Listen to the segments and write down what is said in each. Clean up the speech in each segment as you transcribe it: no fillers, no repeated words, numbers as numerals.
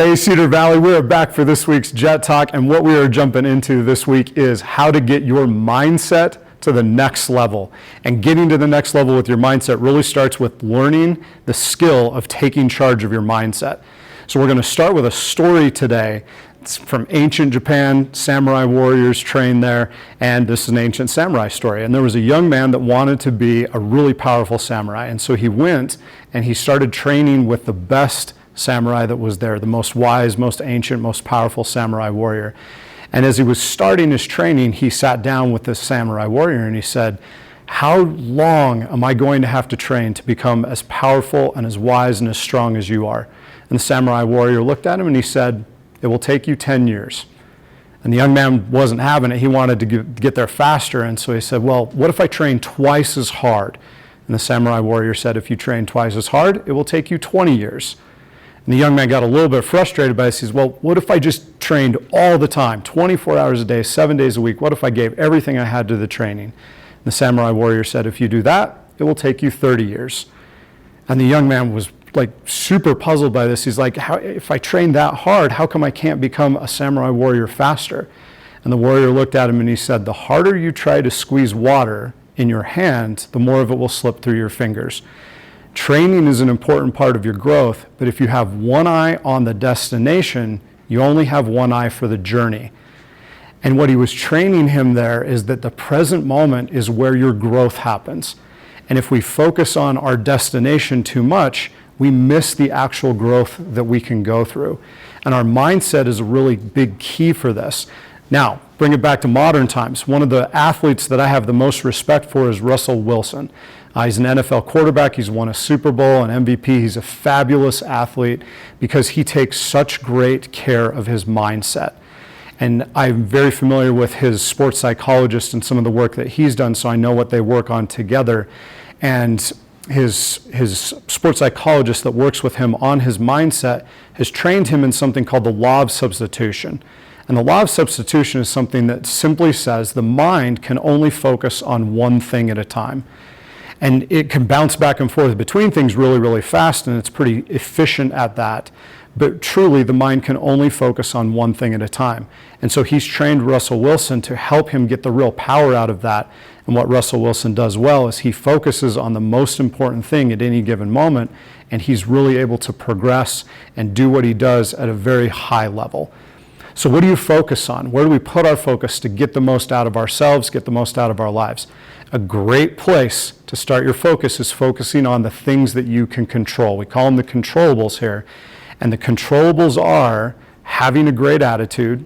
Hey Cedar Valley, we are back for this week's Jet Talk, and what we are jumping into this week is how to get your mindset to the next level. And getting to the next level with your mindset really starts with learning the skill of taking charge of your mindset. So we're going to start with a story today. It's from ancient Japan. Samurai warriors trained there, and this is an ancient samurai story. And there was a young man that wanted to be a really powerful samurai, and so he went and he started training with the best samurai that was there, the most wise, most ancient, most powerful samurai warrior. And as he was starting his training, he sat down with this samurai warrior and he said, "How long am I going to have to train to become as powerful and as wise and as strong as you are?" And the samurai warrior looked at him and he said, "It will take you 10 years. And the young man wasn't having it. He wanted to get there faster. And so he said, "Well, what if I train twice as hard?" And the samurai warrior said, "If you train twice as hard, it will take you 20 years. And the young man got a little bit frustrated by this. He says, "Well, what if I just trained all the time, 24 hours a day, 7 days a week? What if I gave everything I had to the training?" And the samurai warrior said, "If you do that, it will take you 30 years. And the young man was like super puzzled by this. He's like, if I train that hard, how come I can't become a samurai warrior faster?" And the warrior looked at him and he said, "The harder you try to squeeze water in your hand, the more of it will slip through your fingers. Training is an important part of your growth, but if you have one eye on the destination, you only have one eye for the journey." And what he was training him there is that the present moment is where your growth happens. And if we focus on our destination too much, we miss the actual growth that we can go through. And our mindset is a really big key for this. Now, bring it back to modern times. One of the athletes that I have the most respect for is Russell Wilson. He's an NFL quarterback. He's won a Super Bowl, an MVP. He's a fabulous athlete because he takes such great care of his mindset. And I'm very familiar with his sports psychologist and some of the work that he's done, so I know what they work on together. And his sports psychologist that works with him on his mindset has trained him in something called the law of substitution. And the law of substitution is something that simply says the mind can only focus on one thing at a time. And it can bounce back and forth between things really, really fast, and it's pretty efficient at that. But truly, the mind can only focus on one thing at a time. And so he's trained Russell Wilson to help him get the real power out of that. And what Russell Wilson does well is he focuses on the most important thing at any given moment, and he's really able to progress and do what he does at a very high level. So what do you focus on? Where do we put our focus to get the most out of ourselves, get the most out of our lives? A great place to start your focus is focusing on the things that you can control. We call them the controllables here. And the controllables are having a great attitude,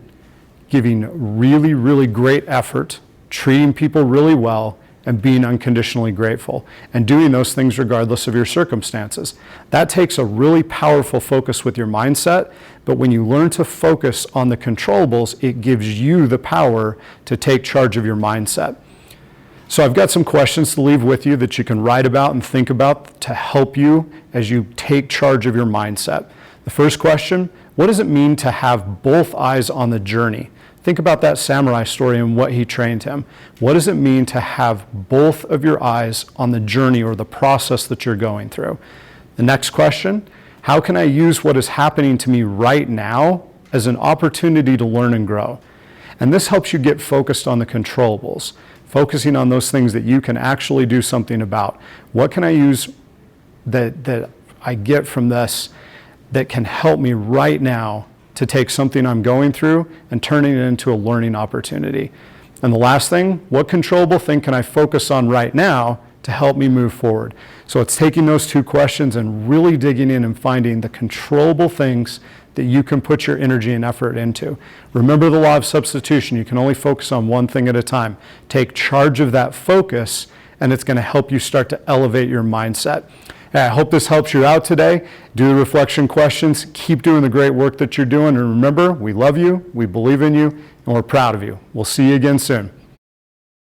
giving really, really great effort, treating people really well, and being unconditionally grateful, and doing those things regardless of your circumstances. That takes a really powerful focus with your mindset, but when you learn to focus on the controllables, it gives you the power to take charge of your mindset. So I've got some questions to leave with you that you can write about and think about to help you as you take charge of your mindset. The first question, what does it mean to have both eyes on the journey? Think about that samurai story and what he trained him. What does it mean to have both of your eyes on the journey or the process that you're going through? The next question, how can I use what is happening to me right now as an opportunity to learn and grow? And this helps you get focused on the controllables, focusing on those things that you can actually do something about. What can I use that I get from this that can help me right now to take something I'm going through and turning it into a learning opportunity? And the last thing, what controllable thing can I focus on right now to help me move forward? So it's taking those two questions and really digging in and finding the controllable things that you can put your energy and effort into. Remember the law of substitution. You can only focus on one thing at a time. Take charge of that focus, and it's going to help you start to elevate your mindset. I hope this helps you out today. Do the reflection questions. Keep doing the great work that you're doing. And remember, we love you, we believe in you, and we're proud of you. We'll see you again soon.